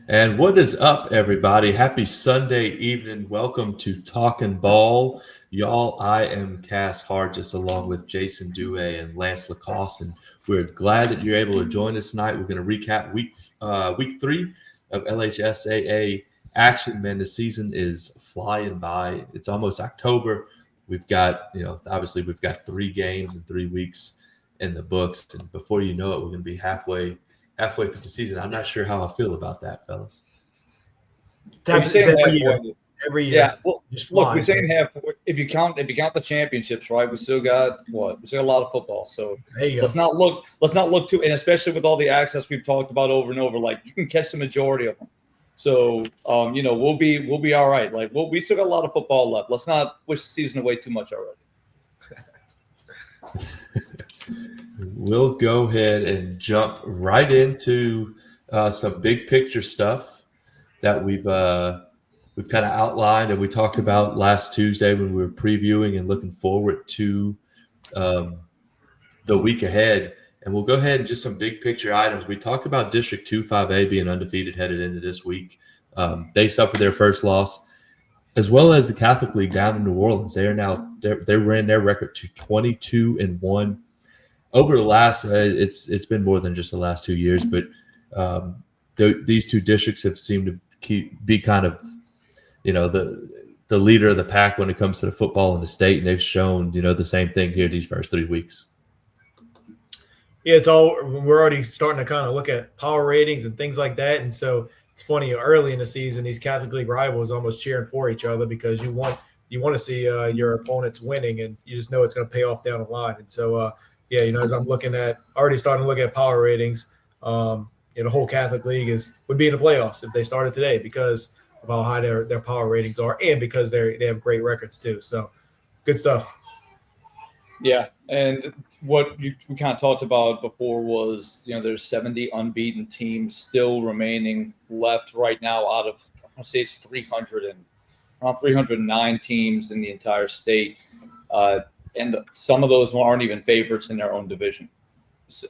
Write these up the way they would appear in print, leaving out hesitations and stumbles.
And what is up, everybody? Happy Sunday evening. Welcome to Talking Ball. Y'all, I am Cass Hargis along with Jason Due and Lance Lacoste, and we're glad that you're able to join us tonight. We're going to recap week 3 of LHSAA action. Man, the season is flying by. It's almost October. We've got, obviously we've got 3 games in 3 weeks in the books, and before you know it, we're going to be halfway through the season. I'm not sure how I feel about that, fellas. Well, you're saying Every halfway. year. Every year. Yeah. Well, Just look, we're flies, saying man. halfway. If you count the championships, right? We still got what? We still got a lot of football. So There you let's go. not look too. And especially with all the access we've talked about over and over, like you can catch the majority of them. So we'll be all right. Like we still got a lot of football left. Let's not push the season away too much already. We'll go ahead and jump right into some big picture stuff that we've kind of outlined and we talked about last Tuesday when we were previewing and looking forward to um, the week ahead. And we'll go ahead and just some big picture items. We talked about District 2 5A being undefeated headed into this week. They suffered their first loss, as well as the Catholic League down in New Orleans. They ran their record to 22-1. Over the last, it's been more than just the last 2 years, but these two districts have seemed to be kind of, the leader of the pack when it comes to the football in the state, and they've shown, the same thing here these first 3 weeks. Yeah, we're already starting to kind of look at power ratings and things like that. And so it's funny, early in the season, these Catholic League rivals almost cheering for each other because you want to see your opponents winning, and you just know it's going to pay off down the line. And so, as I'm already starting to look at power ratings, the whole Catholic League would be in the playoffs if they started today because of how high their power ratings are, and because they have great records too. So good stuff. Yeah, and what we kind of talked about before was, there's 70 unbeaten teams still remaining left right now out of, I want to say it's around 309 teams in the entire state. And some of those aren't even favorites in their own division.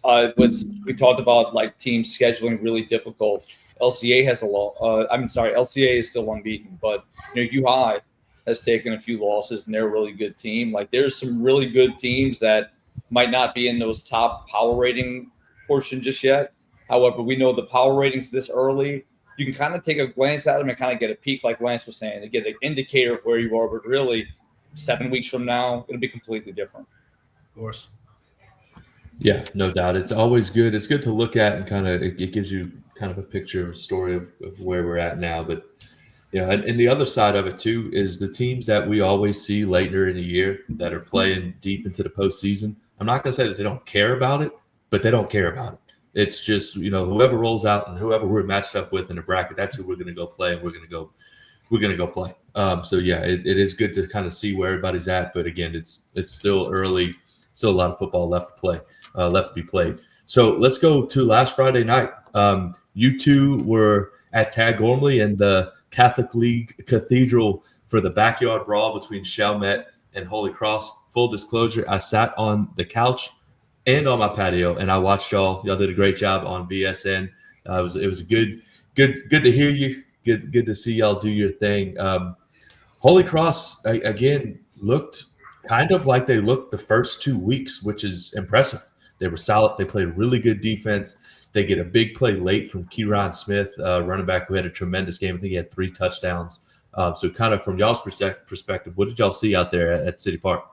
We talked about like teams scheduling really difficult. LCA has LCA is still unbeaten, but U High has taken a few losses and they're a really good team. Like there's some really good teams that might not be in those top power rating portion just yet. However, we know the power ratings this early, you can kind of take a glance at them and kind of get a peek, like Lance was saying, to get an indicator of where you are. But really, 7 weeks from now, it'll be completely different. Of course. Yeah, no doubt. It's always good. It's good to look at and kind of it gives you kind of a picture, a story of where we're at now. But and the other side of it too is the teams that we always see later in the year that are playing deep into the postseason. I'm not going to say that they don't care about it, but they don't care about it. It's just whoever rolls out and whoever we're matched up with in the bracket, that's who we're going to go play, and we're going to go play. So yeah, it is good to kind of see where everybody's at. But again, it's still early, still a lot of football left to be played. So let's go to last Friday night. You two were at Tad Gormley and the Catholic League Cathedral for the backyard brawl between Chalmette and Holy Cross. Full disclosure, I sat on the couch and on my patio, and I watched y'all. Y'all did a great job on VSN. It was good to hear you. Good to see y'all do your thing. Holy Cross again looked kind of like they looked the first 2 weeks, which is impressive. They were solid. They played really good defense. They get a big play late from Kieran Smith, running back, who had a tremendous game. I think he had 3 touchdowns. So kind of from y'all's perspective, what did y'all see out there at City Park?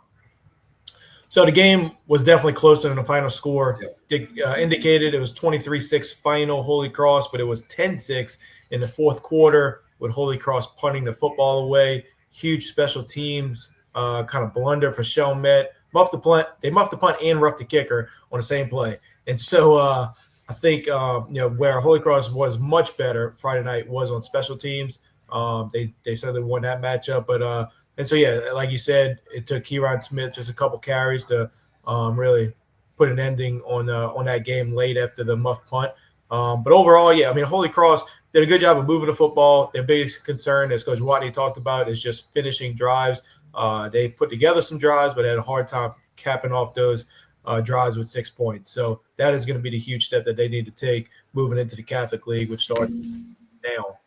So the game was definitely closer than the final score indicated. It was 23-6 final Holy Cross, but it was 10-6 in the fourth quarter with Holy Cross punting the football away. Huge special teams kind of blunder for Chalmette. They muffed the punt and roughed the kicker on the same play. And so I think where Holy Cross was much better Friday night was on special teams. They certainly won that matchup, but and so like you said, it took Kieran Smith just a couple carries to really put an ending on that game late after the muff punt. But overall, Holy Cross did a good job of moving the football. Their biggest concern, as Coach Watney talked about, is just finishing drives. They put together some drives, but had a hard time capping off those drives with 6 points. So that is going to be the huge step that they need to take moving into the Catholic League, which started now.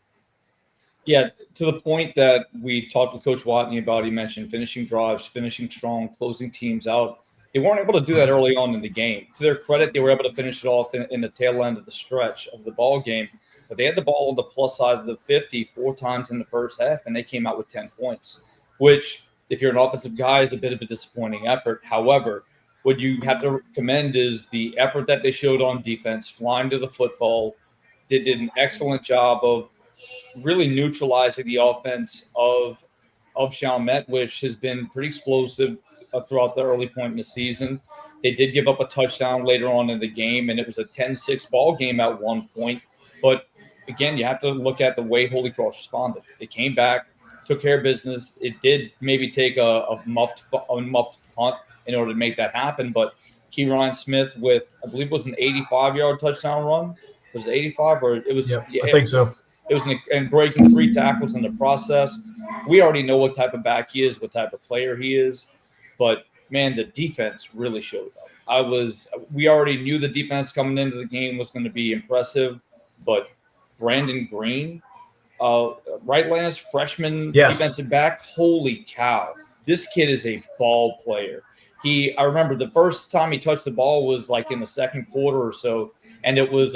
Yeah, to the point that we talked with Coach Watney about, he mentioned finishing drives, finishing strong, closing teams out. They weren't able to do that early on in the game. To their credit, they were able to finish it off in the tail end of the stretch of the ball game. But they had the ball on the plus side of the 50 4 times in the first half, and they came out with 10 points, which, if you're an offensive guy, is a bit of a disappointing effort. However, what you have to commend is the effort that they showed on defense, flying to the football. They did an excellent job of really neutralizing the offense of Chalmette, which has been pretty explosive throughout the early point in the season. They did give up a touchdown later on in the game, and it was a 10-6 ball game at one point. But again, you have to look at the way Holy Cross responded. They came back, took care of business. It did maybe take a muffed punt in order to make that happen, but Keyron Smith with, I believe it was an 85-yard touchdown run. Was it 85 or it was? Yep, I think so. It was and breaking 3 tackles in the process. We already know what type of back he is, what type of player he is, but man, the defense really showed up. We already knew the defense coming into the game was going to be impressive, but Brandon Green, right last freshman defensive back, holy cow. This kid is a ball player. I remember the first time he touched the ball was like in the second quarter or so, and it was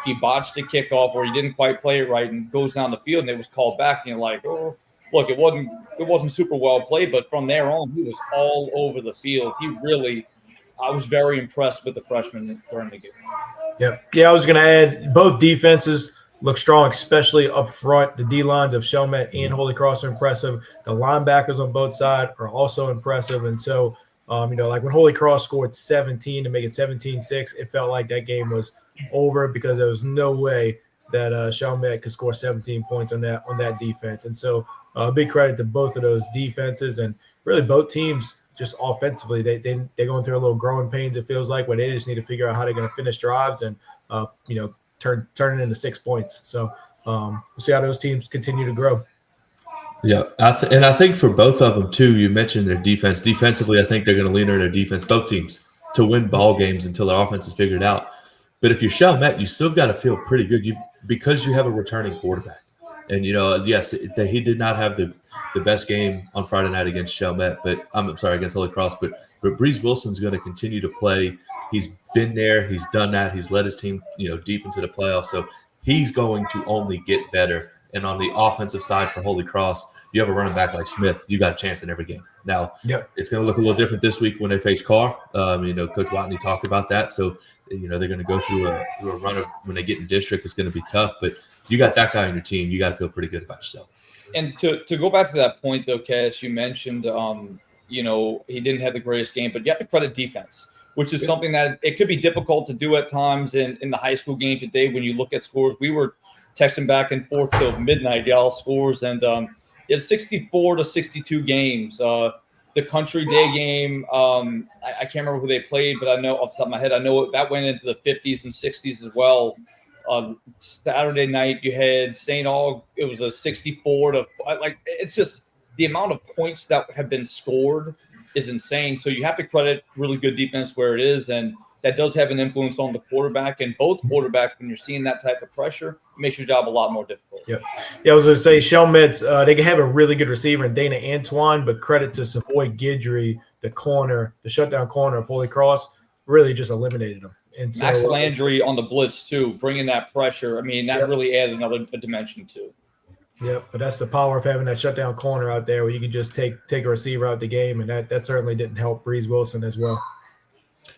he botched the kickoff or he didn't quite play it right and goes down the field and it was called back. And you're like, oh, look, it wasn't super well played, but from there on, he was all over the field. I was very impressed with the freshman during the game. Yeah, I was going to add both defenses look strong, especially up front. The D-lines of Chalmette and Holy Cross are impressive. The linebackers on both sides are also impressive. And so, like when Holy Cross scored 17 to make it 17-6, it felt like that game was over because there was no way that Chalmette could score 17 points on that defense. And so big credit to both of those defenses and really both teams just offensively. They're going through a little growing pains, it feels like, where they just need to figure out how they're going to finish drives and, turn it into 6 points. So we'll see how those teams continue to grow. Yeah, I think for both of them too, you mentioned their defense. Defensively, I think they're going to lean on their defense, both teams, to win ball games until their offense is figured out. But if you're Chalmette, you still got to feel pretty good because you have a returning quarterback. And, yes, he did not have the best game on Friday night against Chalmette, against Holy Cross. But Breeze Wilson's going to continue to play. He's been there. He's done that. He's led his team, deep into the playoffs. So he's going to only get better. And on the offensive side for Holy Cross, you have a running back like Smith. You got a chance in every game. Now, It's going to look a little different this week when they face Carr. Coach Watney talked about that. So, they're going to go through a run of when they get in district. It's going to be tough. But you got that guy on your team. You got to feel pretty good about yourself. And to go back to that point, though, Cass, you mentioned, he didn't have the greatest game, but you have to credit defense, which is something that it could be difficult to do at times in the high school game today when you look at scores. We were texting back and forth till midnight, y'all scores, and it's 64-62 games. The Country Day game, I can't remember who they played, but I know off the top of my head, I know that went into the 50s and 60s as well. Saturday night, you had St. Aug. It was a 64 it's just the amount of points that have been scored is insane. So you have to credit really good defense where it is, and that does have an influence on the quarterback. And both quarterbacks, when you're seeing that type of pressure, it makes your job a lot more difficult. Yeah, I was going to say, Chalmette's, they can have a really good receiver in Dana Antoine, but credit to Savoy Guidry, the shutdown corner of Holy Cross, really just eliminated him. And so, Max Landry on the blitz, too, bringing that pressure. I mean, that really added another dimension, too. Yeah, but that's the power of having that shutdown corner out there where you can just take a receiver out the game, and that certainly didn't help Breeze Wilson as well.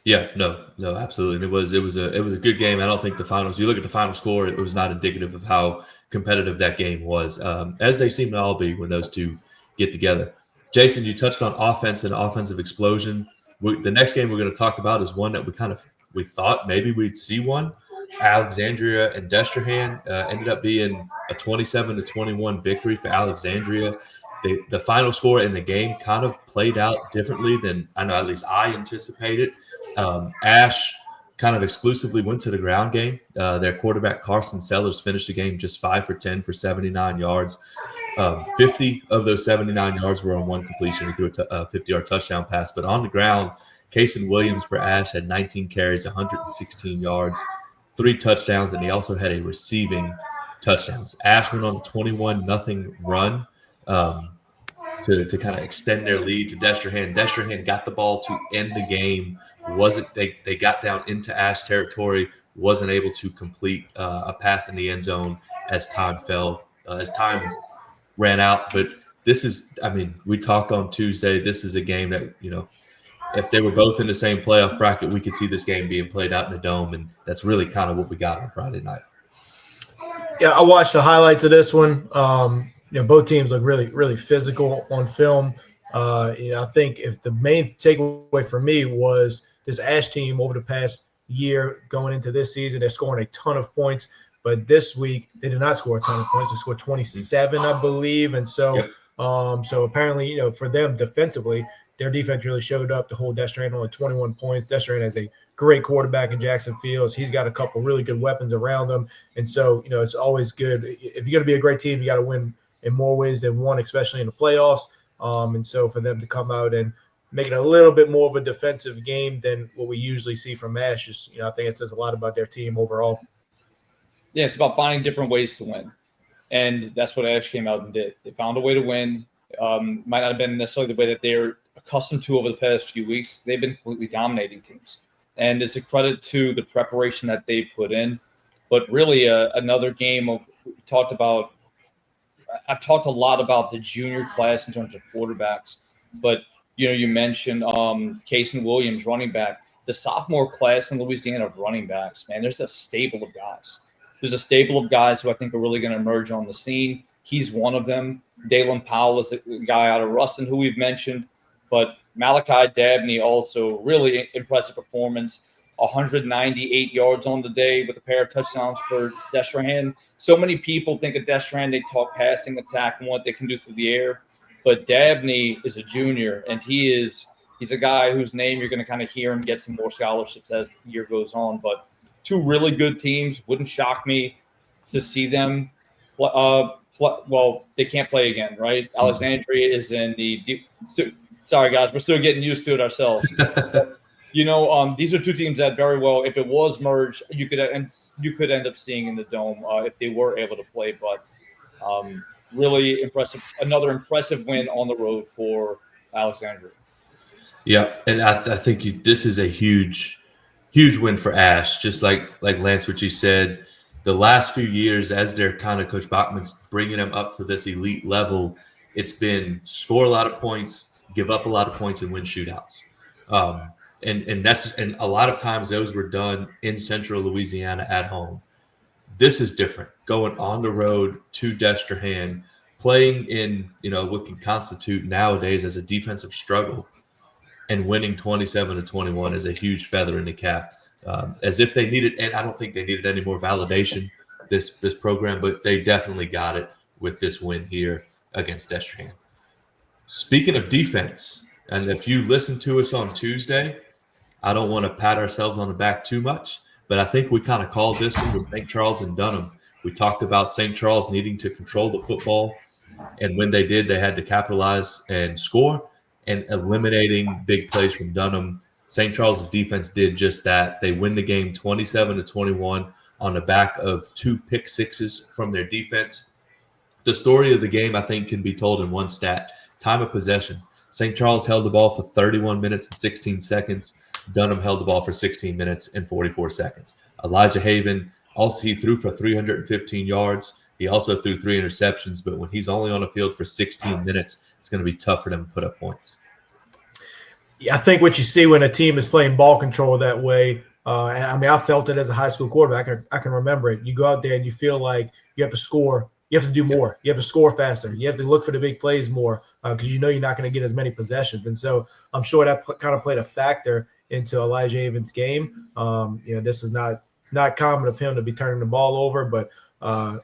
Yeah, no, absolutely. And it was a good game. I don't think the finals. You look at the final score; it was not indicative of how competitive that game was, as they seem to all be when those two get together. Jason, you touched on offense and offensive explosion. The next game we're going to talk about is one that we thought maybe we'd see one. Alexandria and Destrehan ended up being a 27-21 victory for Alexandria. The final score in the game kind of played out differently than I know, at least I anticipated. Ash kind of exclusively went to the ground game. Their quarterback, Carson Sellers, finished the game just 5 for 10 for 79 yards. 50 of those 79 yards were on one completion. He threw a 50-yard touchdown pass. But on the ground, Kaysen Williams for Ash had 19 carries, 116 yards, 3 touchdowns, and he also had a receiving touchdowns. Ash went on a 21-0 run to kind of extend their lead to Destrehan. Destrehan got the ball to end the game. They got down into Ash territory, wasn't able to complete a pass in the end zone as time ran out. But this is, I mean, we talked on Tuesday. This is a game that, if they were both in the same playoff bracket, we could see this game being played out in the dome, and that's really kind of what we got on Friday night. Yeah, I watched the highlights of this one. Both teams look really, really physical on film. I think if the main takeaway for me was this Ash team over the past year going into this season, they're scoring a ton of points. But this week, they did not score a ton of points. They scored 27, I believe. And so, Yep. So apparently, for them defensively, their defense really showed up to hold Destrehan only 21 points. Destrehan has a great quarterback in Jackson Fields. He's got a couple really good weapons around him. And so, it's always good. If you're going to be a great team, you got to win in more ways than one, especially in the playoffs. And so for them to come out and make it a little bit more of a defensive game than what we usually see from Ash, just, I think it says a lot about their team overall. Yeah, it's about finding different ways to win. And that's what Ash came out and did. They found a way to win. Might not have been necessarily the way that they're accustomed to over the past few weeks. They've been completely dominating teams. And it's a credit to the preparation that they put in. But really, another game I've talked a lot about the junior class in terms of quarterbacks. But, you mentioned Cason Williams, running back. The sophomore class in Louisiana of running backs, man, there's a stable of guys. There's a stable of guys who I think are really going to emerge on the scene. He's one of them. Dalen Powell is a guy out of Ruston who we've mentioned. But Malachi Dabney also really impressive performance. 198 yards on the day with a pair of touchdowns for Destrehan. So many people think of Destrehan, they talk passing attack and what they can do through the air. But Dabney is a junior, and he's a guy whose name you're going to kind of hear and get some more scholarships as the year goes on. But two really good teams. Wouldn't shock me to see them. Well, they can't play again, right? Alexandria is in the sorry, guys. We're still getting used to it ourselves. These are two teams that very well, if it was merged, you could end up seeing in the dome if they were able to play. But really impressive. Another impressive win on the road for Alexandria. Yeah, and I think this is a huge win for Ash. Just like Lance Ritchie said, the last few years as they're kind of Coach Bachman's bringing them up to this elite level, it's been score a lot of points, give up a lot of points, and win shootouts. And a lot of times those were done in Central Louisiana at home. This is different. Going on the road to Destrehan, playing in what can constitute nowadays as a defensive struggle, and winning 27-21 is a huge feather in the cap. As if they needed, and I don't think they needed any more validation this program, but they definitely got it with this win here against Destrehan. Speaking of defense, and if you listen to us on Tuesday, I don't want to pat ourselves on the back too much, but I think we kind of called this one with St. Charles and Dunham. We talked about St. Charles needing to control the football, and when they did, they had to capitalize and score, and eliminating big plays from Dunham. St. Charles's defense did just that. They win the game 27-21 on the back of 2 pick sixes from their defense. The story of the game, I think, can be told in one stat: time of possession. St. Charles held the ball for 31 minutes and 16 seconds. Dunham held the ball for 16 minutes and 44 seconds. Elijah Haven, also he threw for 315 yards. He also threw 3 interceptions, but when he's only on the field for 16 minutes, it's going to be tough for them to put up points. Yeah, I think what you see when a team is playing ball control that way, I felt it as a high school quarterback. I can remember it. You go out there and you feel like you have to score. You have to do more. You have to score faster. You have to look for the big plays more because you're not going to get as many possessions. And so I'm sure that kind of played a factor into Elijah Haven's game. This is not common of him to be turning the ball over, but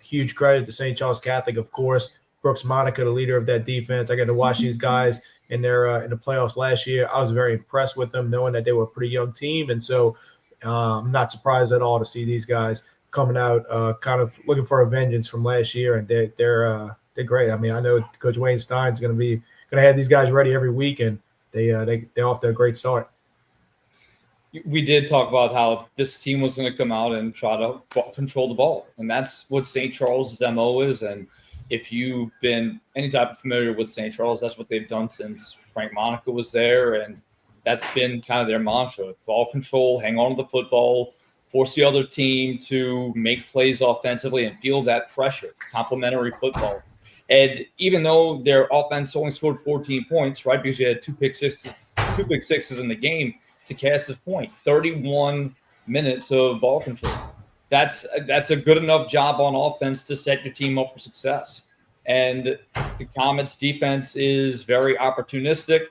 huge credit to St. Charles Catholic, of course. Brooks Monica, the leader of that defense. I got to watch these guys in the playoffs last year. I was very impressed with them, knowing that they were a pretty young team. And so I'm not surprised at all to see these guys coming out kind of looking for a vengeance from last year, and they're great. I mean, I know Coach Wayne Stein's going to have these guys ready every week, and they're off to a great start. we did talk about how this team was going to come out and try to control the ball. And that's what St. Charles' MO is. And if you've been any type of familiar with St. Charles, that's what they've done since Frank Monica was there. And that's been kind of their mantra: ball control, hang on to the football, force the other team to make plays offensively and feel that pressure, complementary football. And even though their offense only scored 14 points, right, because you had two pick sixes in the game, to Cass's point, 31 minutes of ball control. That's a good enough job on offense to set your team up for success. And the Comets defense is very opportunistic.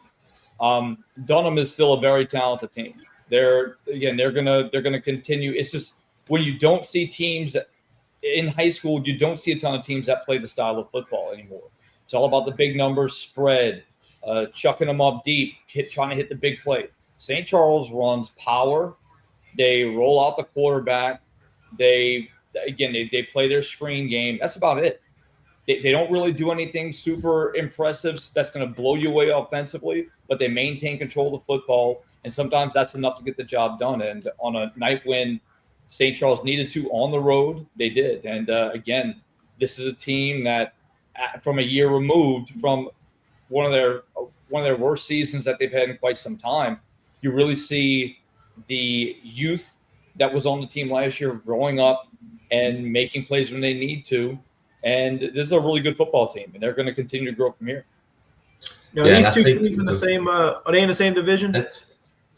Dunham is still a very talented team. They're gonna continue. It's just when you don't see teams in high school, you don't see a ton of teams that play the style of football anymore. It's all about the big numbers, spread, chucking them up deep, trying to hit the big play. St. Charles runs power. They roll out the quarterback. They play their screen game. That's about it. They don't really do anything super impressive that's going to blow you away offensively, but they maintain control of the football, and sometimes that's enough to get the job done. And on a night when St. Charles needed to on the road, they did. And again, this is a team that, from a year removed from one of their worst seasons that they've had in quite some time, you really see the youth that was on the team last year growing up and making plays when they need to. And this is a really good football team, and they're going to continue to grow from here. Now, these two teams in the same are they in the same division?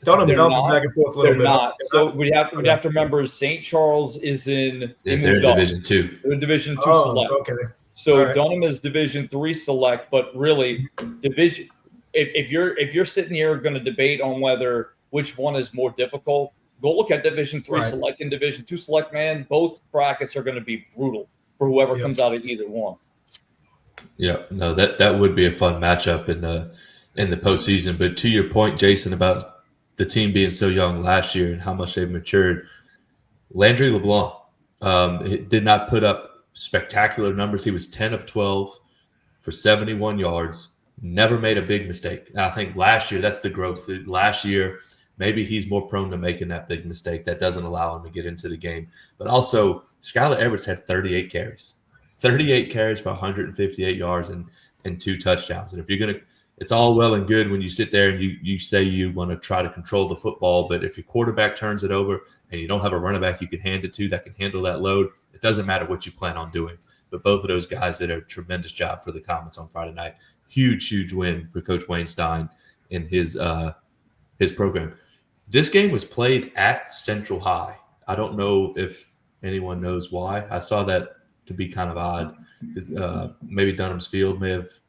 Dunham bounces back and forth a little bit. They're not. So we have to remember St. Charles is in they're in Division 2. They're in Division 2 select. Okay. So right. Dunham is Division 3 select, but really division. If you're sitting here going to debate on which one is more difficult, go look at Division 3 select and Division 2 select. Man, both brackets are going to be brutal for whoever comes out of either one. Yeah, no, that would be a fun matchup in the postseason. But to your point, Jason, about the team being so young last year and how much they've matured, Landry LeBlanc did not put up spectacular numbers. He was 10 of 12 for 71 yards, never made a big mistake. And I think last year, that's the growth. Last year, maybe he's more prone to making that big mistake. That doesn't allow him to get into the game. But also, Skylar Everts had 38 carries. 38 carries for 158 yards and 2 touchdowns. And if you're going to – it's all well and good when you sit there and you say you want to try to control the football, but if your quarterback turns it over and you don't have a running back you can hand it to that can handle that load, it doesn't matter what you plan on doing. But both of those guys did a tremendous job for the Comets on Friday night. Huge win for Coach Wayne Stein in his program. This game was played at Central High. I don't know if anyone knows why. I saw that to be kind of odd. Maybe Dunham's field may have –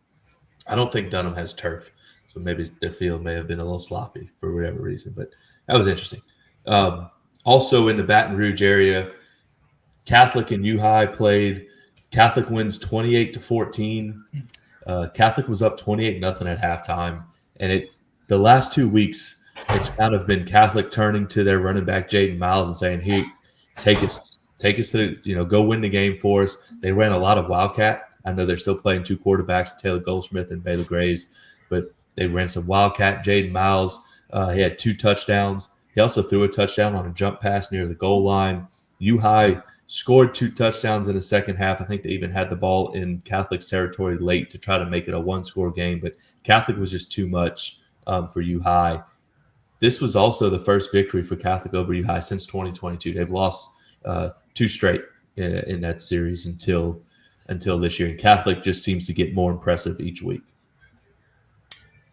I don't think Dunham has turf, so maybe their field may have been a little sloppy for whatever reason. But that was interesting. Also in the Baton Rouge area, Catholic and U-High played. Catholic wins 28-14. Catholic was up 28-0 at halftime. And the last 2 weeks, it's kind of been Catholic turning to their running back, Jaden Miles, and saying, hey, take us to, go win the game for us. They ran a lot of Wildcat. I know they're still playing 2 quarterbacks, Taylor Goldsmith and Baylor Graves, but they ran some Wildcat. Jaden Miles, he had 2 touchdowns. He also threw a touchdown on a jump pass near the goal line. U-High scored 2 touchdowns in the second half. I think they even had the ball in Catholic's territory late to try to make it a 1-score game, but Catholic was just too much for U-High. This was also the first victory for Catholic over U-High since 2022. They've lost 2 straight in that series until this year. And Catholic just seems to get more impressive each week.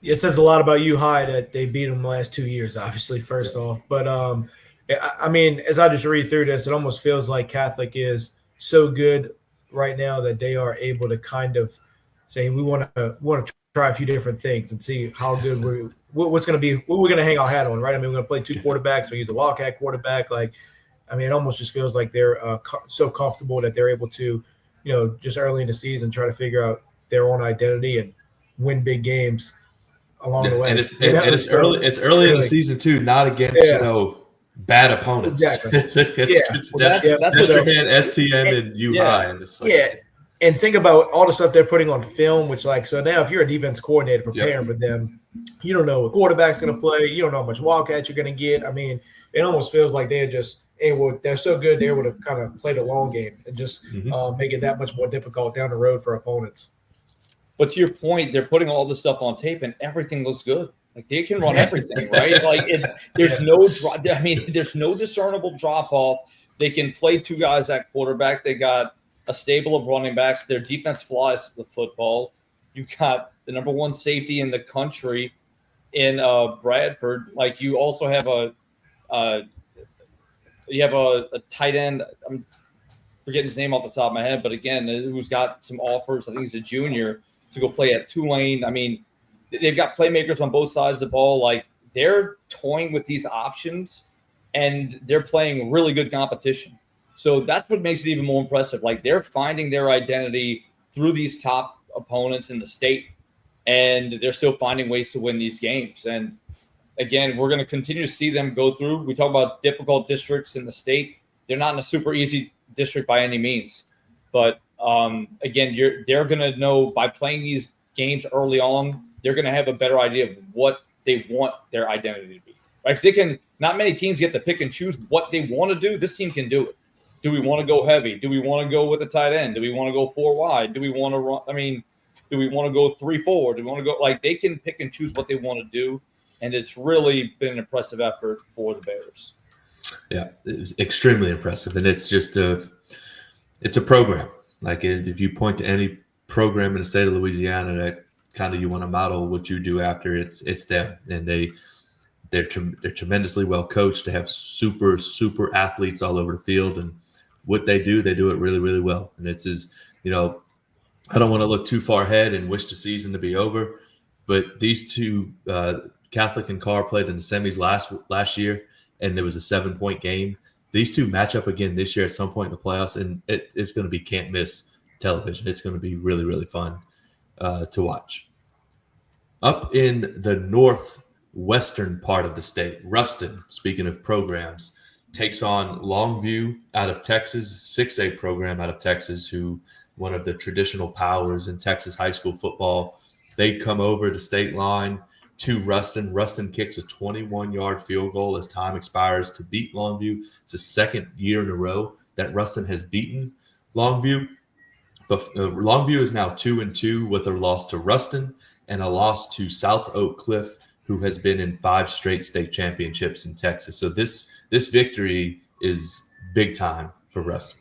It says a lot about U-High that they beat them the last 2 years, obviously, first off. But, I mean, as I just read through this, it almost feels like Catholic is so good right now that they are able to kind of say, we want to try a few different things and see how good what's going to be, what we're going to hang our hat on, right? I mean, we're going to play 2 quarterbacks. We use a Wildcat quarterback. It almost just feels like they're so comfortable that they're able to, just early in the season, try to figure out their own identity and win big games along the way. And it's early in the season too, not against bad opponents. Exactly. That's your man, STM and U-High. And And think about all the stuff they're putting on film, which so now if you're a defense coordinator preparing for them, you don't know what quarterback's going to play. You don't know how much wildcat you're going to get. I mean, it almost feels like they're just able – they're so good they're able to kind of play the long game and just make it that much more difficult down the road for opponents. But to your point, they're putting all this stuff on tape and everything looks good. Like they can run everything, right? Like there's no there's no discernible drop off. They can play two guys at quarterback. They got a stable of running backs. Their defense flies the football. You've got the number one safety in the country in Bradford. Like you also have a tight end. I'm forgetting his name off the top of my head, but again, who's got some offers. I think he's a junior to go play at Tulane. I mean, they've got playmakers on both sides of the ball. Like they're toying with these options, and they're playing really good competition. So that's what makes it even more impressive. Like they're finding their identity through these top opponents in the state, and they're still finding ways to win these games. And again, we're going to continue to see them go through. We talk about difficult districts in the state. They're not in a super easy district by any means. But again, they're going to know by playing these games early on, they're going to have a better idea of what they want their identity to be. Right? So not many teams get to pick and choose what they want to do. This team can do it. Do we want to go heavy? Do we want to go with a tight end? Do we want to go 4 wide? Do we want to run? I mean, do we want to go 3-4? Do we want to go they can pick and choose what they want to do, and it's really been an impressive effort for the Bears. Yeah, it was extremely impressive, and it's just it's a program. Like if you point to any program in the state of Louisiana that kind of you want to model what you do after, it's them, and they're tremendously well coached. They have super athletes all over the field, and what they do it really, really well. And it's I don't want to look too far ahead and wish the season to be over, but these two, Catholic and Carr, played in the semis last year, and it was a 7-point game. These two match up again this year at some point in the playoffs, and it's going to be can't miss television. It's going to be really, really fun to watch. Up in the northwestern part of the state, Ruston, speaking of programs, takes on Longview out of Texas, 6A program out of Texas, who one of the traditional powers in Texas high school football. They come over the state line to Ruston. Ruston kicks a 21-yard field goal as time expires to beat Longview. It's the second year in a row that Ruston has beaten Longview. But Longview is now 2-2 with a loss to Ruston and a loss to South Oak Cliff, who has been in 5 straight state championships in Texas. So this victory is big time for Ruston.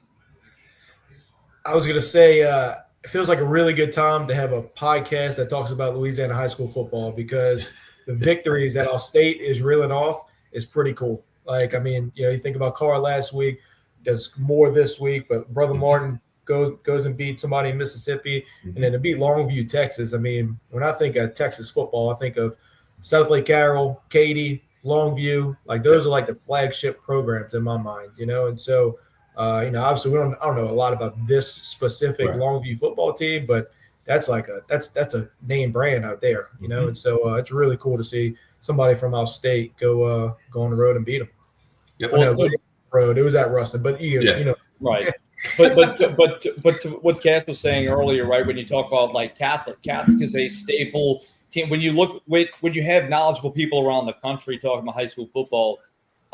I was going to say it feels like a really good time to have a podcast that talks about Louisiana high school football, because the victories that our state is reeling off is pretty cool. Like, I mean, you think about Carr last week, does more this week, but Brother Martin goes and beats somebody in Mississippi, and then to beat Longview, Texas. I mean, when I think of Texas football, I think of South Lake Carroll, Katy, Longview. Like those are like the flagship programs in my mind, and so obviously I don't know a lot about this specific Longview football team, but that's like that's a name brand out there, and so it's really cool to see somebody from our state go on the road and beat them. Yep. Road, it was at Ruston, but right. But to what Cass was saying earlier, right? When you talk about like Catholic is a staple team. When you have knowledgeable people around the country talking about high school football,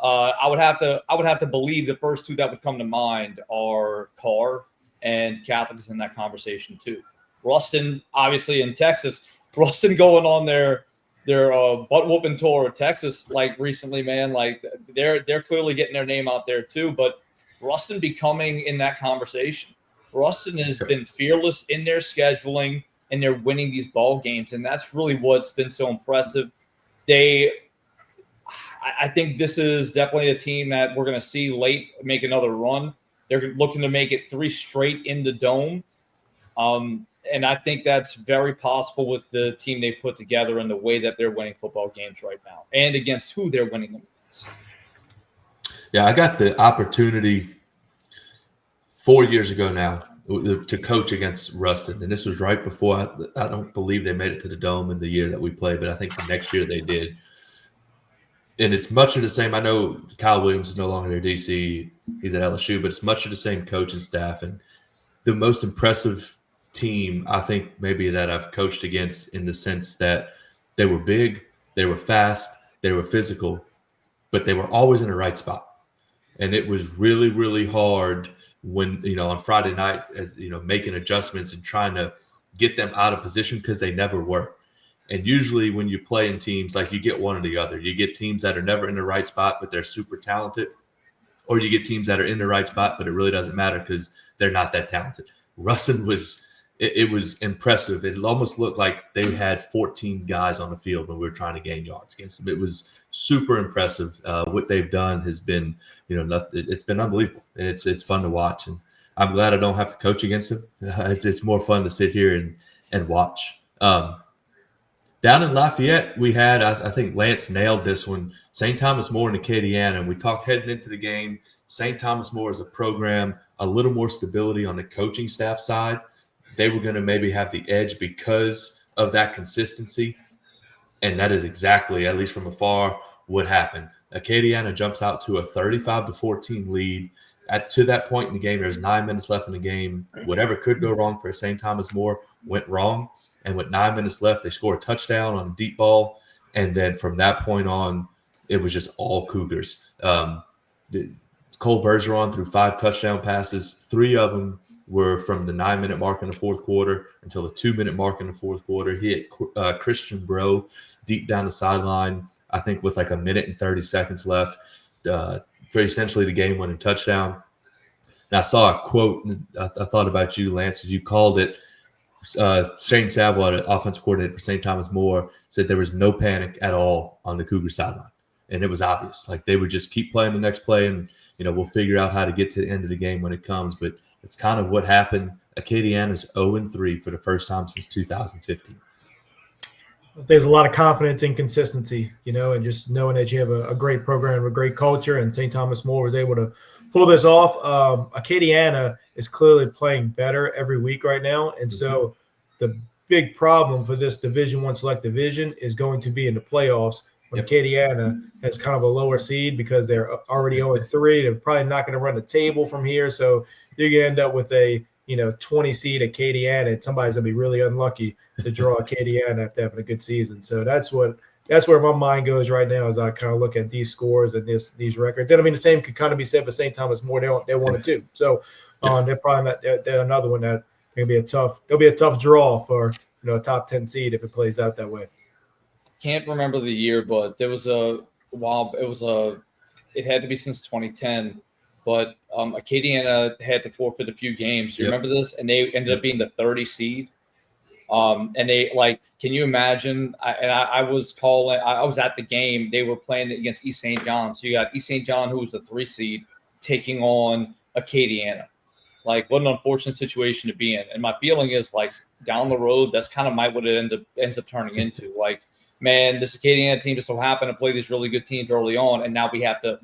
I would have to believe the first two that would come to mind are Carr and Catholics in that conversation too. Ruston, obviously in Texas, Ruston going on their butt whooping tour of Texas like recently, man. Like they're clearly getting their name out there too, but Ruston becoming in that conversation. Ruston has been fearless in their scheduling, and they're winning these ball games, and that's really what's been so impressive. I think this is definitely a team that we're going to see late make another run. They're looking to make it 3 straight in the Dome, and I think that's very possible with the team they put together and the way that they're winning football games right now, and against who they're winning them against. Yeah, I got the opportunity 4 years ago now to coach against Ruston, and this was right before I don't believe they made it to the Dome in the year that we played, but I think the next year they did. And it's much of the same. I know Kyle Williams is no longer their DC; he's at LSU, but it's much of the same coaching staff. And the most impressive team I think maybe that I've coached against, in the sense that they were big, they were fast, they were physical, but they were always in the right spot. And it was really, really hard when, on Friday night, as making adjustments and trying to get them out of position, because they never were. And usually when you play in teams, like, you get one or the other. You get teams that are never in the right spot, but they're super talented. Or you get teams that are in the right spot, but it really doesn't matter because they're not that talented. Russin it was impressive. It almost looked like they had 14 guys on the field when we were trying to gain yards against them. It was super impressive. What they've done has been, it's been unbelievable, and it's fun to watch. And I'm glad I don't have to coach against them. It's more fun to sit here and watch. Down in Lafayette, we had, I think Lance nailed this one, St. Thomas More and Acadiana. And we talked heading into the game, St. Thomas More as a program, a little more stability on the coaching staff side. They were going to maybe have the edge because of that consistency. And that is exactly, at least from afar, what happened. Acadiana jumps out to a 35-14 lead. To that point in the game, there's 9 minutes left in the game. Whatever could go wrong for St. Thomas More went wrong. And with 9 minutes left, they score a touchdown on a deep ball. And then from that point on, it was just all Cougars. Cole Bergeron threw 5 touchdown passes. 3 of them were from the 9-minute mark in the fourth quarter until the 2-minute mark in the fourth quarter. He hit Christian Bro deep down the sideline, I think with like 1 minute and 30 seconds left, for essentially the game-winning touchdown. And I saw a quote, and I thought about you, Lance, as you called it. Shane Savoy, the offensive coordinator for St. Thomas More, said there was no panic at all on the Cougar sideline. And it was obvious. Like, they would just keep playing the next play, and, we'll figure out how to get to the end of the game when it comes. But it's kind of what happened. Acadiana's 0-3 for the first time since 2015. There's a lot of confidence and consistency, and just knowing that you have a great program, a great culture, and St. Thomas More was able to pull this off. Acadiana is clearly playing better every week right now. And so the big problem for this Division I select division is going to be in the playoffs when Acadiana has kind of a lower seed because they're already 0-3. They're probably not going to run the table from here. So you're going to end up with a 20 seed Acadiana, and somebody's going to be really unlucky to draw Acadiana after having a good season. So that's where my mind goes right now as I kind of look at these scores and these records. And I mean, the same could kind of be said for St. Thomas More. They 1-2. So they're probably not, they're another one that going to be a tough draw for a top 10 seed if it plays out that way. Can't remember the year, but there was it had to be since 2010, but Acadiana had to forfeit a few games. Do you remember this? And they ended up being the 30 seed. And they, can you imagine? I was at the game. They were playing against East St. John. So you got East St. John, who was the 3 seed, taking on Acadiana. What an unfortunate situation to be in. And my feeling is, down the road, that's kind of what it ends up turning into. Man, this Acadiana team just so happened to play these really good teams early on, and now we have to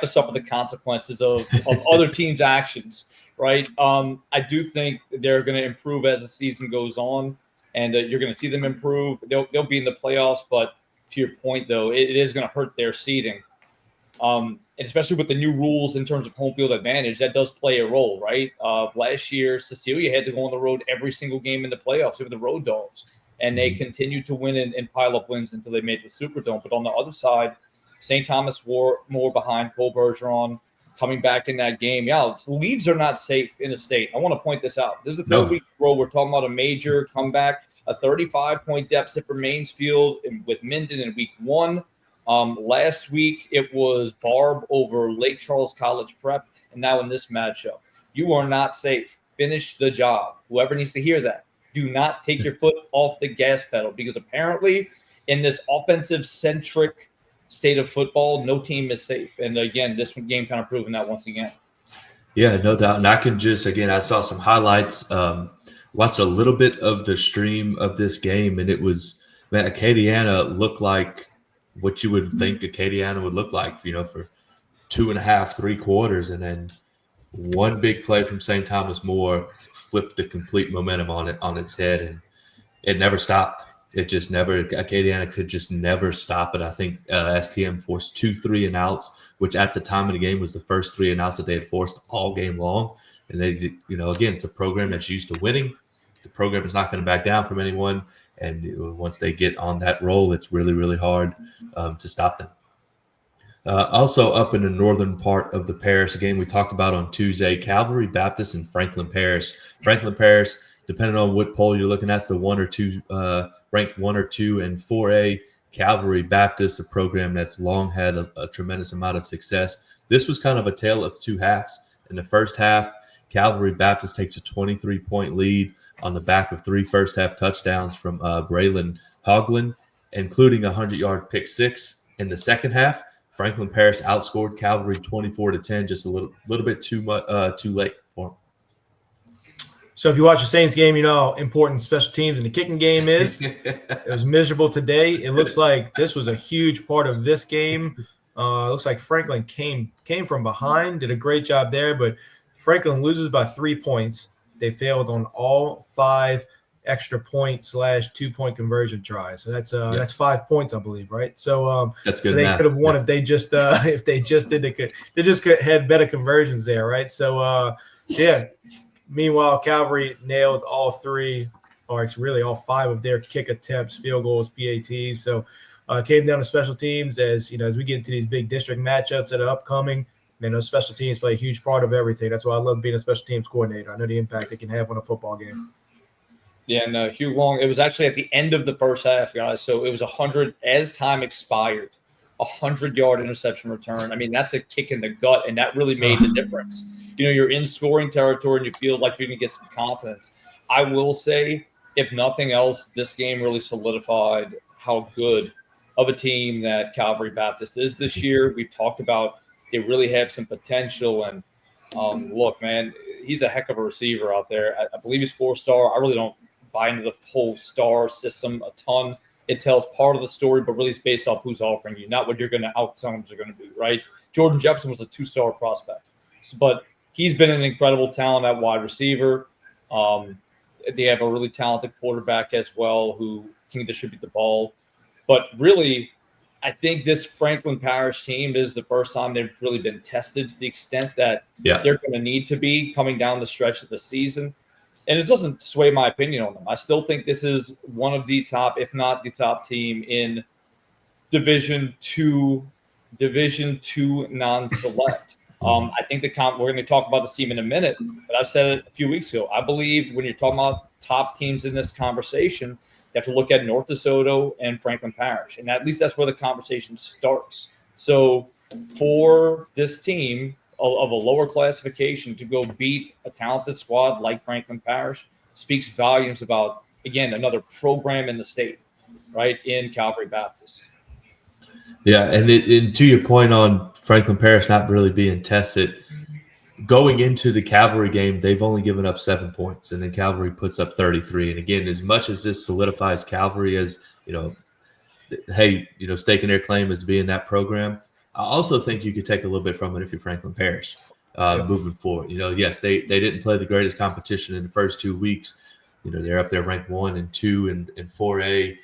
suffer the consequences of other teams' actions. Right. I do think they're going to improve as the season goes on, and you're going to see them improve. They'll be in the playoffs, but to your point, though, it is going to hurt their seeding. And especially with the new rules in terms of home field advantage, that does play a role, right? Last year, Cecilia had to go on the road every single game in the playoffs. They were the road dogs, and they continued to win and pile up wins until they made the Superdome. But on the other side, St. Thomas were more behind Cole Bergeron coming back in that game. Leads are not safe in the state. I want to point this out. This is the third week in a row we're talking about a major comeback, a 35-point deficit for Mainsfield with Minden in week 1. Last week, it was Barb over Lake Charles College Prep, and now in this matchup. You are not safe. Finish the job. Whoever needs to hear that, do not take your foot off the gas pedal, because apparently in this offensive-centric state of football, no team is safe. And again, this game kind of proving that once again. Yeah, no doubt. And I can just, again, I saw some highlights, watched a little bit of the stream of this game, and it was, man, Acadiana looked like what you would think Acadiana would look like, for 2.5, 3 quarters. And then one big play from St. Thomas More flipped the complete momentum on its head, and it never stopped. It just never, Acadiana could just never stop it. I think STM forced 2 3-and-outs, which at the time of the game was the first 3-and-outs that they had forced all game long. And they, again, it's a program that's used to winning. the program is not going to back down from anyone. And once they get on that roll, it's really, really hard to stop them. Also up in the northern part of the parish, a game we talked about on Tuesday, Calvary Baptist and Franklin Parish. Franklin Parish, depending on what poll you're looking at, it's the 1 or 2, ranked 1 or 2 in 4A. Calvary Baptist, a program that's long had a tremendous amount of success. This was kind of a tale of two halves. In the first half, Calvary Baptist takes a 23-point lead on the back of 3 first-half touchdowns from Braylon Hoglin, including a 100-yard pick six. In the second half, Franklin Parish outscored Calvary 24-10, just a little bit too late for them. So if you watch the Saints game, you know how important special teams and the kicking game is. It was miserable today. It looks like this was a huge part of this game. It looks like Franklin came from behind, did a great job there, but Franklin loses by 3 points. They failed on all 5 extra point / 2-point conversion tries. So that's 5 points, I believe, right? So that's good. So they could have won if they just had better conversions there, right? So yeah. Meanwhile, Calvary nailed all 3, or it's really all 5 of their kick attempts, field goals, PATs. So it came down to special teams. As you know, as we get into these big district matchups that are upcoming, man, those special teams play a huge part of everything. That's why I love being a special teams coordinator. I know the impact it can have on a football game. Yeah, no, Hugh Long. It was actually at the end of the first half, guys. So it was 100 as time expired. 100-yard interception return. I mean, that's a kick in the gut, and that really made the difference. You know, you're in scoring territory and you feel like you're going to get some confidence. I will say, if nothing else, this game really solidified how good of a team that Calvary Baptist is this year. We've talked about they really have some potential. And look, man, he's a heck of a receiver out there. I believe he's 4-star. I really don't buy into the whole star system a ton. It tells part of the story, but really it's based off who's offering you, not what you're going to outcomes are going to be, right? Jordan Jefferson was a 2-star prospect. But he's been an incredible talent at wide receiver. They have a really talented quarterback as well who can distribute the ball. But really, I think this Franklin Parish team is the first time they've really been tested to the extent that they're going to need to be coming down the stretch of the season. And it doesn't sway my opinion on them. I still think this is one of the top, if not the top team in Division II non-select. I think we're going to talk about this team in a minute, but I've said it a few weeks ago. I believe when you're talking about top teams in this conversation, you have to look at North DeSoto and Franklin Parish, and at least that's where the conversation starts. So for this team of a lower classification to go beat a talented squad like Franklin Parish speaks volumes about, again, another program in the state, right, in Calvary Baptist. Yeah, and to your point on Franklin Parish not really being tested, going into the Calvary game, they've only given up 7 points, and then Calvary puts up 33. And again, as much as this solidifies Calvary as, staking their claim as being that program, I also think you could take a little bit from it if you're Franklin Parish moving forward. Yes, they didn't play the greatest competition in the first 2 weeks. They're up there ranked 1 and 2 in 4A.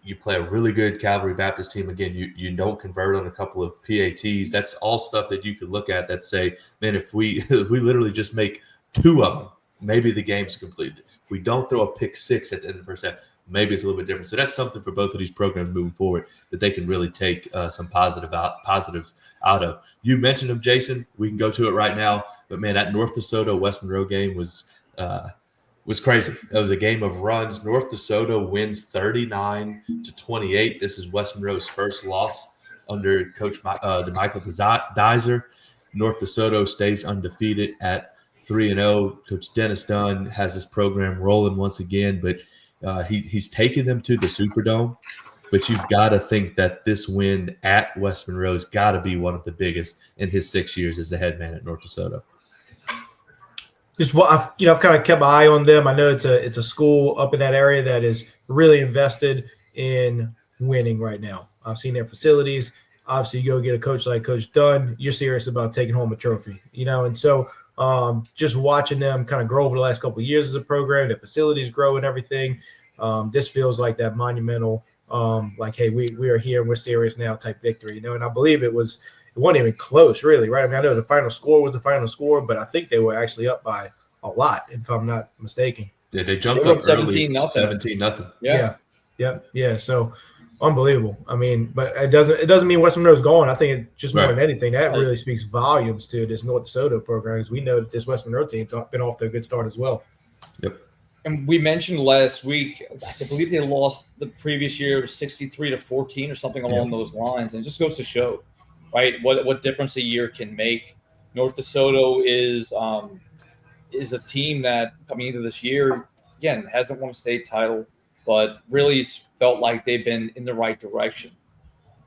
You play a really good Calvary Baptist team. Again, you don't convert on a couple of PATs. That's all stuff that you could look at that say, man, if we literally just make 2 of them, maybe the game's completed. If we don't throw a pick 6 at the end of the first half, maybe it's a little bit different. So that's something for both of these programs moving forward that they can really take some positives out of. You mentioned them, Jason. We can go to it right now. But, man, that North DeSoto West Monroe game was crazy. It was a game of runs. North DeSoto wins 39-28. This is West Monroe's first loss under Coach Michael Dizer. North DeSoto stays undefeated at 3-0. Coach Dennis Dunn has this program rolling once again, but he's taken them to the Superdome. But you've got to think that this win at West Monroe's got to be one of the biggest in his 6 years as the head man at North DeSoto. Just what I've kind of kept my eye on them. I know it's a school up in that area that is really invested in winning right now. I've seen their facilities. Obviously, you go get a coach like Coach Dunn, you're serious about taking home a trophy, and so just watching them kind of grow over the last couple of years as a program, their facilities grow and everything. This feels like that monumental, hey, we are here and we're serious now type victory, and I believe it wasn't even close, really, right? I mean, I know the final score was the final score, but I think they were actually up by a lot, if I'm not mistaken. They jumped They were up up early, 17-0. 17-0. Yeah. So unbelievable. I mean, but it doesn't mean Western Monroe's going. I think it just more Right. than anything, that really speaks volumes to this North DeSoto program, because we know that this West Monroe team's been off to a good start as well. Yep. And we mentioned last week, I believe they lost the previous year 63-14 or something along those lines. And it just goes to show, right, what difference a year can make. North DeSoto is a team that coming into this year, again, hasn't won a state title, but really felt like they've been in the right direction.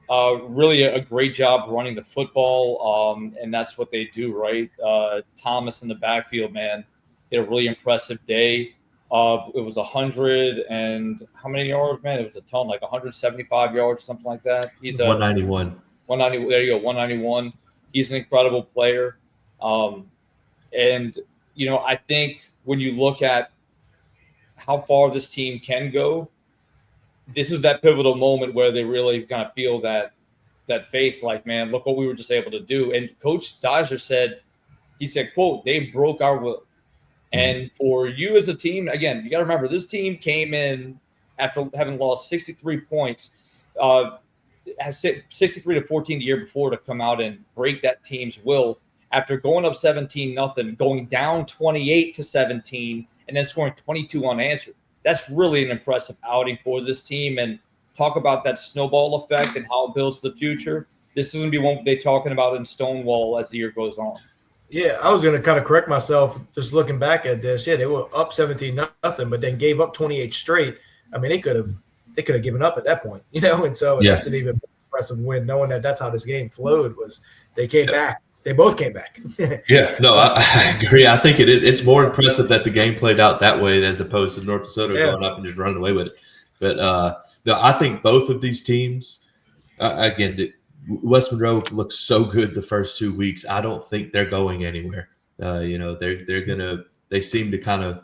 Really a great job running the football, and that's what they do, right? Thomas in the backfield, man, he had a really impressive day. It was 100 and how many yards, man? It was a ton, like 175 yards, something like that. He's 191. 190. There you go, 191. He's an incredible player. And, I think when you look at how far this team can go, this is that pivotal moment where they really kind of feel that faith, like, man, look what we were just able to do. And Coach Deiser said, quote, they broke our will. And for you as a team, again, you got to remember, this team came in after having lost 63 points, 63-14 the year before, to come out and break that team's will after going up 17-0, going down 28-17, and then scoring 22 unanswered. That's really an impressive outing for this team. And talk about that snowball effect and how it builds the future. This is going to be one they're talking about in Stonewall as the year goes on. Yeah, I was going to kind of correct myself just looking back at this. Yeah, they were up 17-0, but then gave up 28 straight. I mean, they could have given up at that point, and so that's an even more impressive win, knowing that that's how this game flowed. Was they came back. They both came back. I agree. I think it's more impressive that the game played out that way as opposed to North DeSoto going up and just running away with it. But I think both of these teams, again, West Monroe looks so good the first 2 weeks. I don't think they're going anywhere. They seem to kind of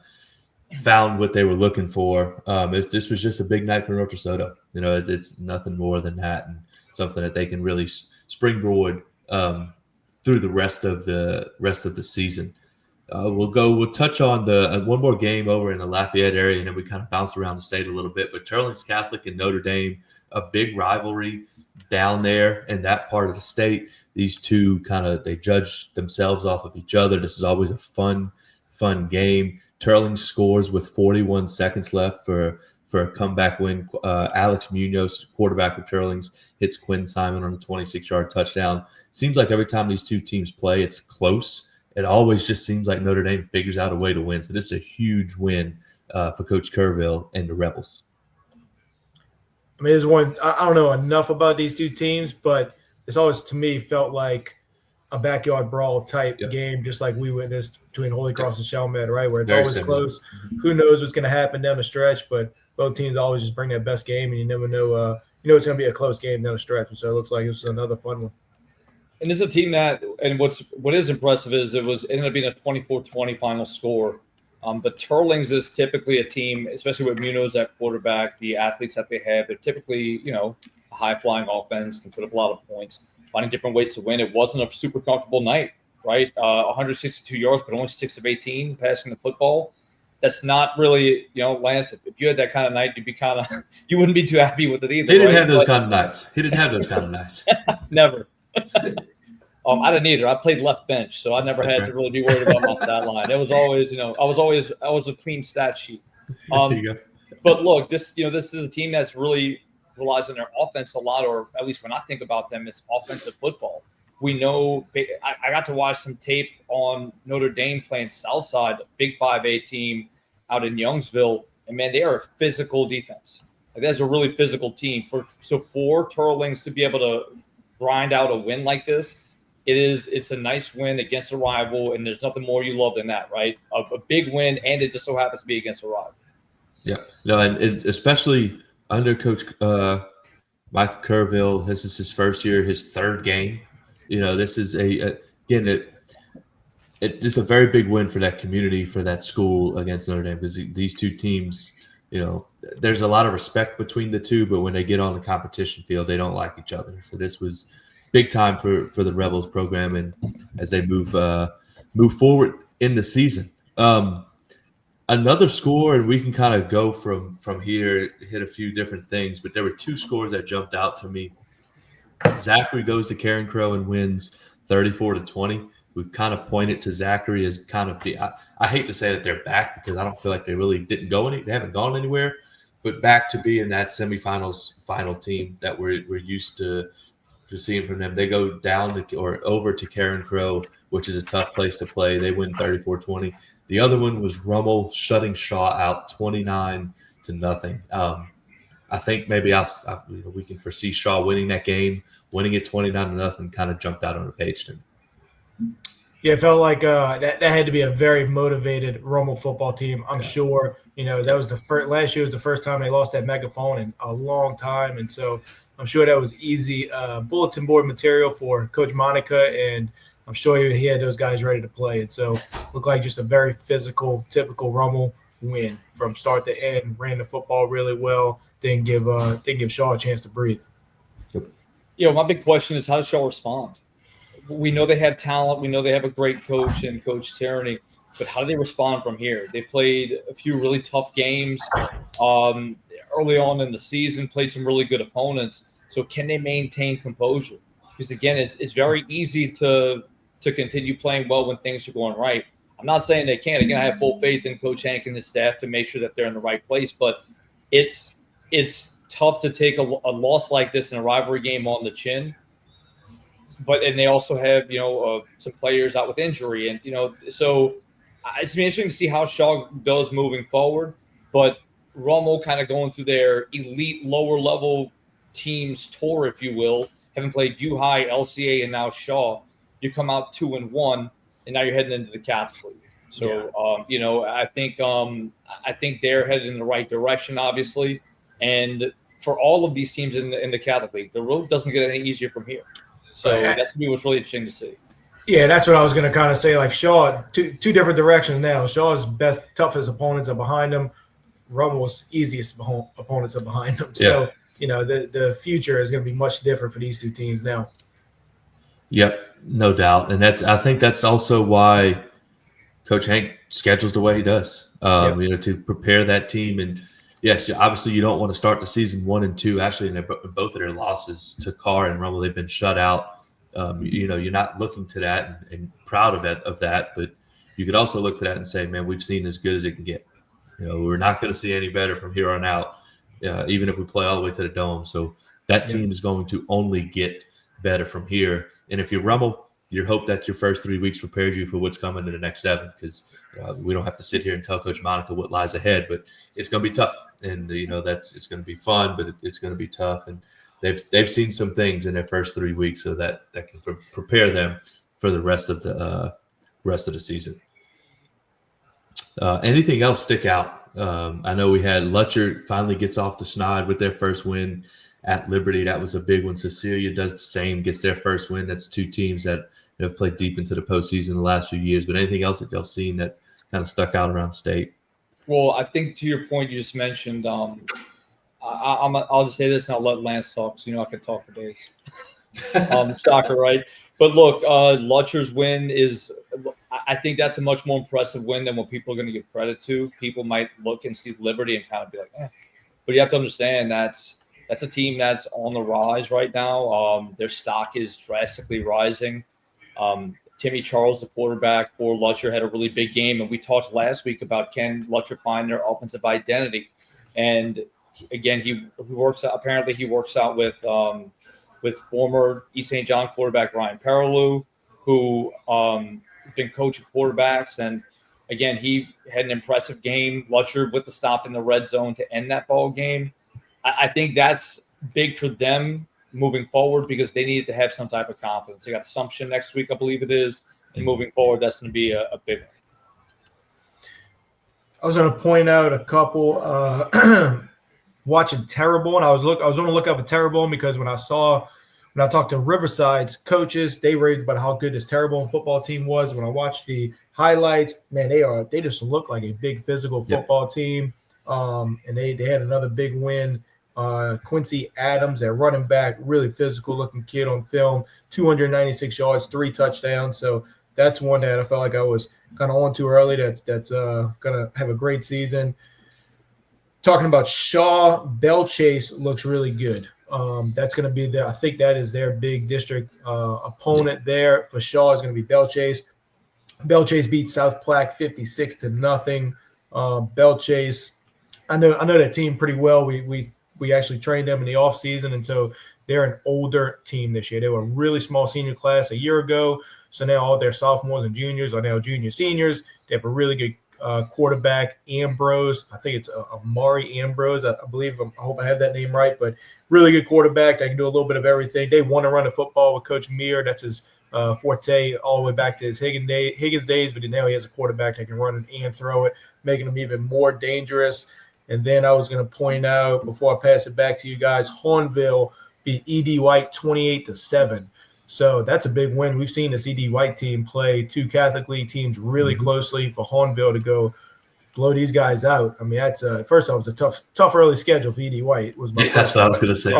found what they were looking for. This was just a big night for North DeSoto. It's nothing more than that, and something that they can really springboard through the rest of the season. We'll touch on the one more game over in the Lafayette area, and then we kind of bounce around the state a little bit. But Turlings Catholic and Notre Dame, a big rivalry down there in that part of the state. These two they judge themselves off of each other. This is always a fun game. Turlings scores with 41 seconds left for a comeback win. Alex Munoz, quarterback for Turlings, hits Quinn Simon on a 26-yard touchdown. Seems like every time these two teams play, it's close. It always just seems like Notre Dame figures out a way to win. So this is a huge win for Coach Kerrville and the Rebels. I mean, I don't know enough about these two teams, but it's always, to me, felt like a backyard brawl type game, just like we witnessed between Holy Cross and Chalmette, right? Where it's Very always similar. close. Who knows what's going to happen down the stretch, but both teams always just bring their best game, and you never know. It's going to be a close game down the stretch, and so it looks like it's another fun one. And it's a team that, and what is impressive is it ended up being a 24-20 final score. But Turlings is typically a team, especially with Munoz at quarterback, the athletes that they have, they're typically, a high-flying offense, can put up a lot of points, finding different ways to win. It wasn't a super comfortable night, right? 162 yards, but only 6 of 18 passing the football. That's not really, Lance, if you had that kind of night, you wouldn't be too happy with it either. He didn't have those kind of nights. He didn't have those kind of nights. Never. I didn't either. I played left bench, so I never had to really be worried about my stat line. It was always, I was a clean stat sheet. There you go. But look, this is a team that's really relies on their offense a lot, or at least when I think about them, it's offensive football. We know I got to watch some tape on Notre Dame playing Southside, a big 5A team out in Youngsville, and man, they are a physical defense. Like, that's a really physical team. For Turlings to be able to grind out a win like this, it's a nice win against a rival, and there's nothing more you love than that, right? A big win, and it just so happens to be against a rival. Yeah, no, and especially under Coach Mike Kerrville, this is his first year, his third game. This is it's a very big win for that community, for that school against Notre Dame, because these two teams, there's a lot of respect between the two, but when they get on the competition field, they don't like each other. So this was big time for the Rebels program, and as they move forward in the season. Another score, and we can kind of go from here, hit a few different things, but there were two scores that jumped out to me. Zachary goes to Karen Crow and wins 34-20. We've kind of pointed to Zachary as kind of I hate to say that they're back because I don't feel like they really didn't they haven't gone anywhere, but back to being that semifinals final team that we're used to seeing from them. They go down or over to Karen Crow, which is a tough place to play. They win 34-20. The other one was Rummel shutting Shaw out 29-0. I think maybe we can foresee Shaw winning that game, winning it 29-0, kind of jumped out on the page to me. Yeah, it felt like that had to be a very motivated Rummel football team. I'm sure, that was last year was the first time they lost that megaphone in a long time. And so I'm sure that was easy bulletin board material for Coach Monica, and I'm sure he had those guys ready to play. And so looked like just a very physical, typical Rummel win from start to end, ran the football really well, didn't give Shaw a chance to breathe. My big question is, how does Shaw respond? We know they have talent. We know they have a great coach and Coach Tierney, but how do they respond from here? They played a few really tough games early on in the season, played some really good opponents. So can they maintain composure? Because, again, it's very easy to continue playing well when things are going right. I'm not saying they can't. Again, I have full faith in Coach Hank and his staff to make sure that they're in the right place, but it's tough to take a loss like this in a rivalry game on the chin. And they also have, some players out with injury. And, so it's been interesting to see how Shaw does moving forward. But Rummel kind of going through their elite lower level teams tour, if you will, having played U-High, LCA, and now Shaw, you come out 2-1, and now you're heading into the Catholic League. So, I think they're headed in the right direction, obviously. And for all of these teams in the Catholic League, the road doesn't get any easier from here. So that's going to be what's really interesting to see. Yeah, that's what I was going to kind of say. Like Shaw, two different directions now. Shaw's best, toughest opponents are behind him. Rummel's easiest opponents are behind him. Yeah. So, the future is going to be much different for these two teams now. Yep, no doubt. And I think that's also why Coach Hank schedules the way he does, to prepare that team. And yes, obviously you don't want to start the season 1-2. Actually, in both of their losses to Carr and Rummel, they've been shut out. You're not looking to that and proud of that, but you could also look to that and say, man, we've seen as good as it can get. We're not going to see any better from here on out, even if we play all the way to the Dome. So that team is going to only get better from here. And if you're Rummel, you hope that your first 3 weeks prepares you for what's coming in the next 7, because we don't have to sit here and tell Coach Monica what lies ahead, but it's going to be tough. And, it's going to be fun, but it's going to be tough. And they've seen some things in their first 3 weeks, so that can prepare them for the rest of the season. Anything else stick out? I know we had Lutcher finally gets off the schneid with their first win at Liberty. That was a big one. Cecilia does the same, gets their first win. That's two teams that have played deep into the postseason the last few years. But anything else that y'all seen that kind of stuck out around state? Well, I think to your point you just mentioned, I'll just say this and I'll let Lance talk, so I can talk for days. Soccer, right? But look, Lutcher's win is – I think that's a much more impressive win than what people are going to give credit to. People might look and see Liberty and kind of be like, eh. But you have to understand that's a team that's on the rise right now. Their stock is drastically rising. Timmy Charles, the quarterback for Lutcher, had a really big game. And we talked last week about can Lutcher find their offensive identity. And, again, he works out with former East St. John quarterback Ryan Perilou, who been coaching quarterbacks. And, again, he had an impressive game. Lutcher with the stop in the red zone to end that ball game. I think that's big for them moving forward because they needed to have some type of confidence. They got Assumption next week, I believe it is. And moving forward, that's going to be a big one. I was going to point out a couple watching Terrebonne. I was going to look up at Terrebonne because when I talked to Riverside's coaches, they raved about how good this Terrebonne football team was. When I watched the highlights, man, they just look like a big physical football team. And they had another big win. Quincy Adams, their running back, really physical looking kid on film, 296 yards, 3 touchdowns. So that's one that I felt like I was kind of on too early. That's gonna have a great season. Talking about Shaw, Bell Chase looks really good. That's going to be I think that is their big district opponent there for Shaw is going to be Bell Chase. Bell Chase beat South Platte 56-0. Bell Chase, I know that team pretty well. We actually trained them in the off season, and so they're an older team this year. They were a really small senior class a year ago, so now all their sophomores and juniors are now junior seniors. They have a really good quarterback, Ambrose. I think it's Amari Ambrose. I believe. I hope I have that name right, but really good quarterback that can do a little bit of everything. They want to run the football with Coach Meir. That's his forte all the way back to his Higgins days, but now he has a quarterback that can run it and throw it, making him even more dangerous. And then I was going to point out, before I pass it back to you guys, Hornville beat E.D. White 28-7. So that's a big win. We've seen this E.D. White team play two Catholic League teams really closely. For Hornville to go blow these guys out, I mean, that's first off, it's a tough early schedule for E.D. White. That's what I was going to say.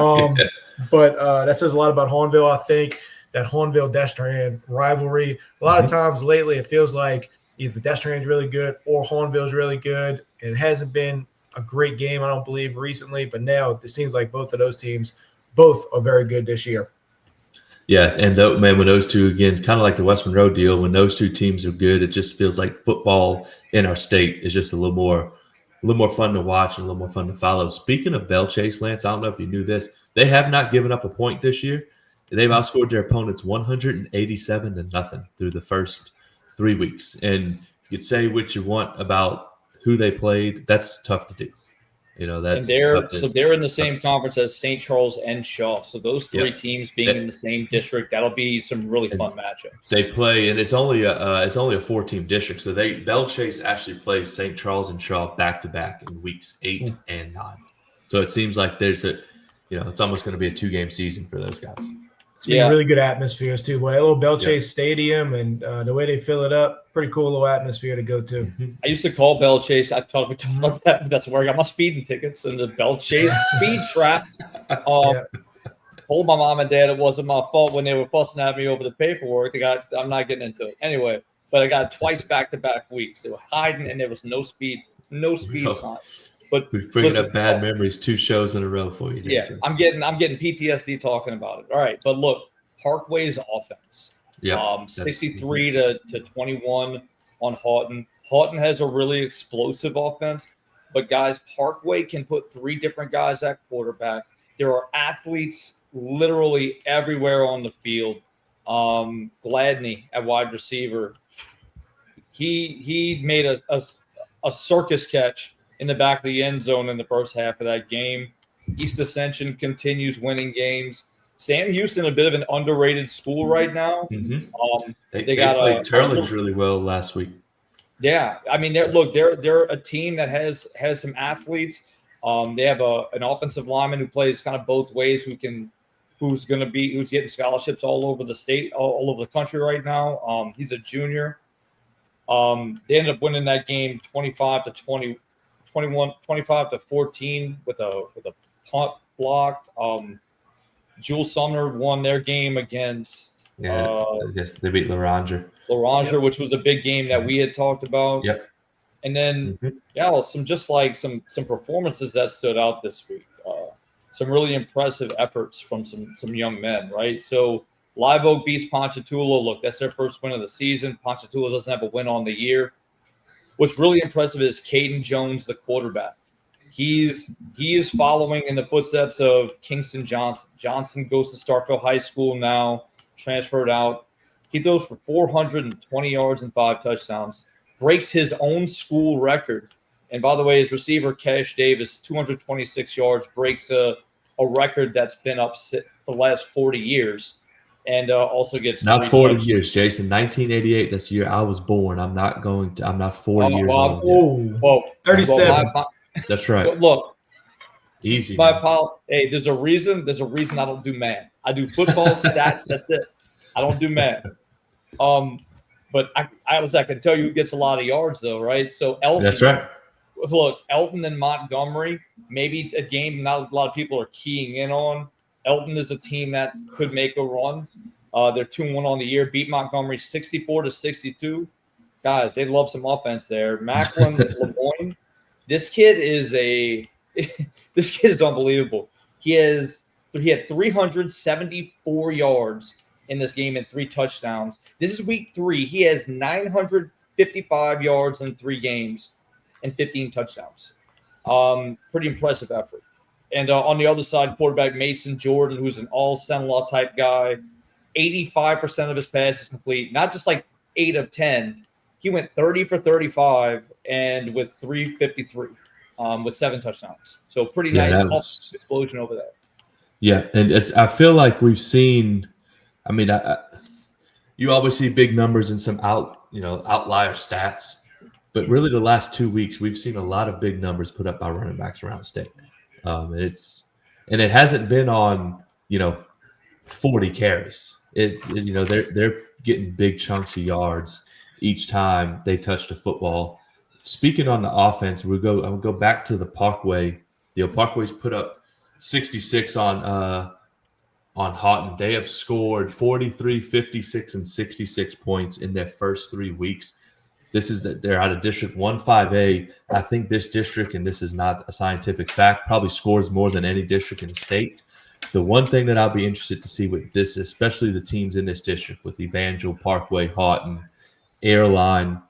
But that says a lot about Hornville. I think that Hornville-Destrehan rivalry, a lot of times lately it feels like either Destrehan's really good or Hornville's really good. And it hasn't been a great game, I don't believe, recently. But now it seems like both of those teams, both are very good this year. Yeah, and when those two, again, kind of like the West Monroe deal, when those two teams are good, it just feels like football in our state is just a little more fun to watch and a little more fun to follow. Speaking of Bell Chase, Lance, I don't know if you knew this, they have not given up a point this year. They've outscored their opponents 187-0 through the first 3 weeks. And you could say what you want about who they played. That's tough to do. That's they're in the same conference as St. Charles and Shaw. So those three teams being in the same district, that'll be some really fun matchups. They play, and it's only a 4-team district. So Bell Chase actually plays St. Charles and Shaw back to back in weeks 8 and 9. So it seems like there's it's almost going to be a 2-game season for those guys. It's been really good atmospheres too. Boy, a little Bell Chase Stadium and the way they fill it up, pretty cool little atmosphere to go to. I used to call Bell Chase. I talked about that. That's where I got my speeding tickets and the Bell Chase speed trap. Told my mom and dad it wasn't my fault when they were fussing at me over the paperwork. I'm not getting into it anyway. But I got it twice back-to-back weeks. They were hiding, and there was no speed signs. But we're bringing up bad memories 2 shows in a row for you. Yeah, I'm getting PTSD talking about it. All right, but look, Parkway's offense. 63-21 on Houghton. Houghton has a really explosive offense, but guys, Parkway can put 3 different guys at quarterback. There are athletes literally everywhere on the field. Gladney at wide receiver. He made a circus catch in the back of the end zone in the first half of that game. East Ascension continues winning games. Sam Houston, a bit of an underrated school right now. They played Turlings really well last week. Yeah, I mean, they're a team that has some athletes. They have an offensive lineman who plays kind of both ways, who's getting scholarships all over the state, all over the country right now. He's a junior. They ended up winning that game 25-20. 25-14 with a punt blocked. Jules Sumner won their game against. I guess they beat Laranger, which was a big game that we had talked about. Yep. And then some performances that stood out this week. Some really impressive efforts from some young men, right? So Live Oak beats Ponchatoula. Look, that's their first win of the season. Ponchatoula doesn't have a win on the year. What's really impressive is Caden Jones, the quarterback. He is following in the footsteps of Kingston Johnson. Johnson goes to Starkville High School now, transferred out. He throws for 420 yards and 5 touchdowns, breaks his own school record. And by the way, his receiver, Cash Davis, 226 yards, breaks a record that's been up for the last 40 years. And also gets not 40 years, Jason. 1988. That's the year I was born. I'm not 40 years old. Well, 37. That's right. Look, easy. Hey, there's a reason I don't do math. I do football stats. That's it. I don't do math. But I can tell you who gets a lot of yards though, right? So Elton. That's right. Look, Elton and Montgomery. Maybe a game not a lot of people are keying in on. Elton is a team that could make a run. They're 2-1 on the year. Beat Montgomery 64-62. Guys, they love some offense there. Macklin Lemoyne, this kid is unbelievable. He had 374 yards in this game and 3 touchdowns. This is week 3. He has 955 yards in 3 games and 15 touchdowns. Pretty impressive effort. And on the other side, quarterback Mason Jordan, who's an all-Senlaw type guy, 85% of his passes complete, not just like 8 of 10. He went 30 for 35 and with 353 with 7 touchdowns. So pretty nice explosion over there. Yeah, and I feel like we've seen. I mean, you always see big numbers and some outlier stats, but really the last 2 weeks we've seen a lot of big numbers put up by running backs around the state. And it hasn't been on 40 carries. They're getting big chunks of yards each time they touch the football. Speaking on the offense, I will go back to the Parkway. The Parkway's put up 66 on Houghton. They have scored 43, 56, and 66 points in their first 3 weeks. They're out of District 1-5A. I think this district, and this is not a scientific fact, probably scores more than any district in the state. The one thing that I'll be interested to see with this, especially the teams in this district with Evangel, Parkway, Houghton, Airline,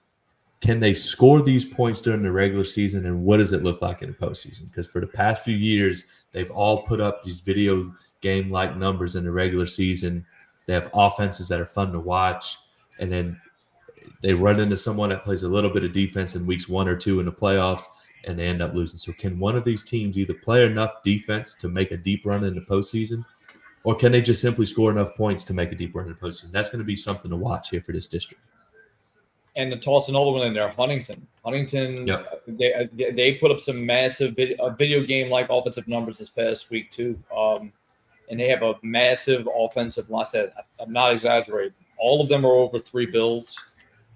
can they score these points during the regular season, and what does it look like in the postseason? Because for the past few years, they've all put up these video game-like numbers in the regular season. They have offenses that are fun to watch, and then they run into someone that plays a little bit of defense in weeks 1 or 2 in the playoffs, and they end up losing. So can one of these teams either play enough defense to make a deep run in the postseason, or can they just simply score enough points to make a deep run in the postseason? That's going to be something to watch here for this district. And to toss another one in there, Huntington. Yep. They put up some massive video game-like offensive numbers this past week too. And they have a massive offensive line. I'm not exaggerating. All of them are over 3 bills.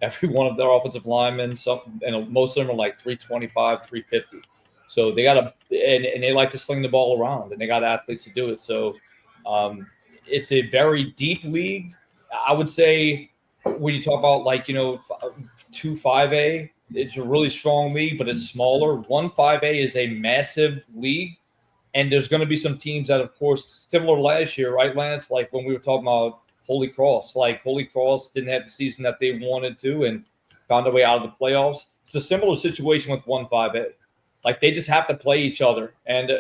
Every one of their offensive linemen, and most of them are like 325, 350. So they got and they like to sling the ball around, and they got athletes to do it. So it's a very deep league. I would say when you talk about 2-5A, it's a really strong league, but it's smaller. 1-5A is a massive league, and there's going to be some teams that, of course, similar last year, right, Lance? Like when we were talking about Holy Cross. Like Holy Cross didn't have the season that they wanted to and found their way out of the playoffs. It's a similar situation with 1-5A. Like they just have to play each other, and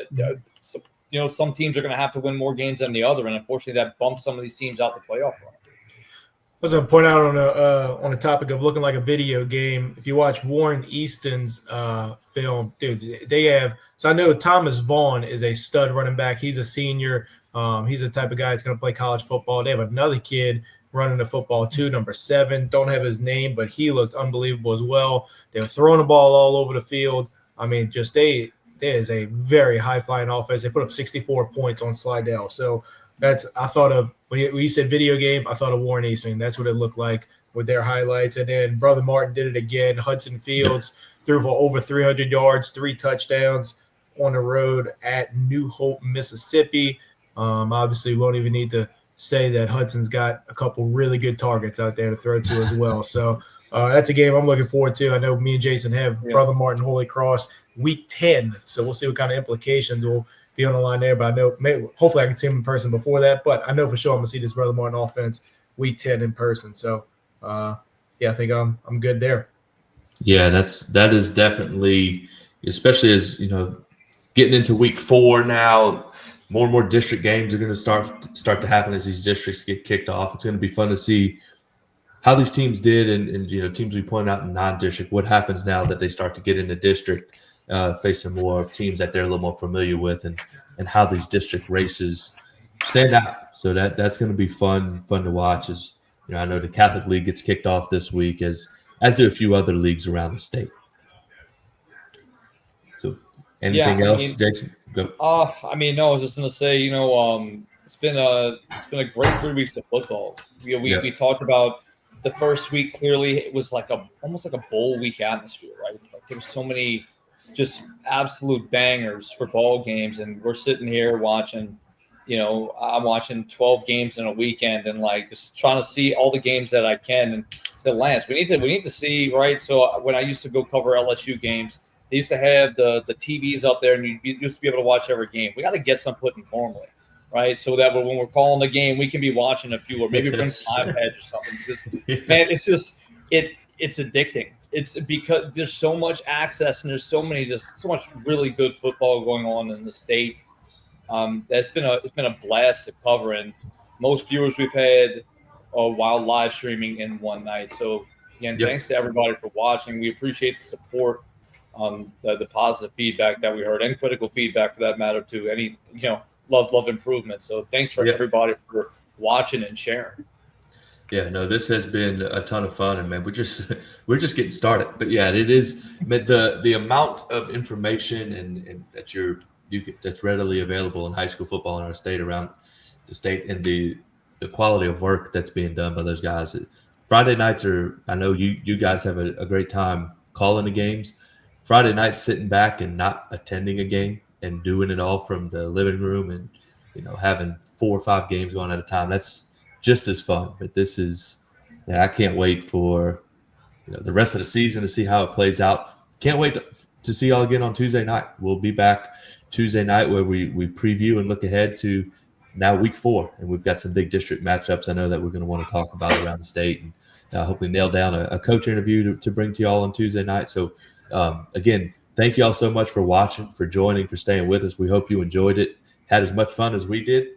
some teams are going to have to win more games than the other, and unfortunately, that bumps some of these teams out the playoff run. I was going to point out on the topic of looking like a video game. If you watch Warren Easton's film, dude, they have. So I know Thomas Vaughn is a stud running back. He's a senior. He's the type of guy that's going to play college football. They have another kid running the football too, number 7. Don't have his name, but he looked unbelievable as well. They were throwing the ball all over the field. I mean, there is a very high flying offense. They put up 64 points on Slidell. So I thought of when you said video game, I thought of Warren Easton. That's what it looked like with their highlights. And then Brother Martin did it again. Hudson Fields threw for over 300 yards, 3 touchdowns on the road at New Hope, Mississippi. Obviously, we won't even need to say that Hudson's got a couple really good targets out there to throw to as well. So that's a game I'm looking forward to. I know me and Jason have Brother Martin Holy Cross week 10. So we'll see what kind of implications will be on the line there. But I know hopefully I can see him in person before that. But I know for sure I'm going to see this Brother Martin offense week 10 in person. So, I think I'm good there. Yeah, that is definitely, especially as, getting into week 4 now, more and more district games are going to start to happen as these districts get kicked off. It's going to be fun to see how these teams did, and teams we pointed out in non-district. What happens now that they start to get into district, facing more teams that they're a little more familiar with, and how these district races stand out. So that's going to be fun to watch. As I know the Catholic League gets kicked off this week, as do a few other leagues around the state. So anything else, Jason? Go. No, I was just going to say, it's been a great 3 weeks of football. We talked about the first week. Clearly, it was almost like a bowl week atmosphere, right? Like there were so many just absolute bangers for ball games, and we're sitting here watching I'm watching 12 games in a weekend and like just trying to see all the games that I can. And so Lance, we need to see, right? So when I used to go cover LSU games, they used to have the TVs up there, and you used to be able to watch every game. We got to get some put in normally, right? So that when we're calling the game, we can be watching a few, or maybe bring some iPads or something. Because man, it's just it's addicting. It's because there's so much access and there's so much really good football going on in the state. It's been a blast to cover, and most viewers we've had while live streaming in one night. So again, thanks to everybody for watching. We appreciate the support, the positive feedback that we heard, and critical feedback for that matter too. Any love improvement. So thanks for everybody for watching and sharing. Yeah, no, this has been a ton of fun, and man, we're just getting started. But yeah, it is the amount of information and that's readily available in high school football in our state, around the state, and the quality of work that's being done by those guys. Friday nights I know you guys have a great time calling the games. Friday nights, sitting back and not attending a game and doing it all from the living room, and having 4 or 5 games going at a time. That's just as fun. But this is, I can't wait for the rest of the season to see how it plays out. Can't wait to see y'all again on Tuesday night. We'll be back Tuesday night where we preview and look ahead to now week 4, and we've got some big district matchups I know that we're going to want to talk about around the state, and hopefully nail down a coach interview to bring to y'all on Tuesday night. So again, thank y'all so much for watching, for joining, for staying with us. We hope you enjoyed it, had as much fun as we did.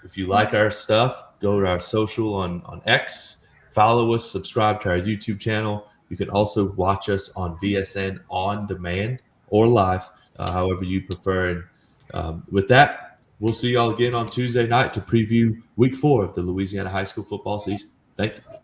If you like our stuff, go to our social on X, follow us, subscribe to our YouTube channel. You can also watch us on VSN on demand or live, however you prefer. And with that, we'll see y'all again on Tuesday night to preview week 4 of the Louisiana high school football season. Thank you.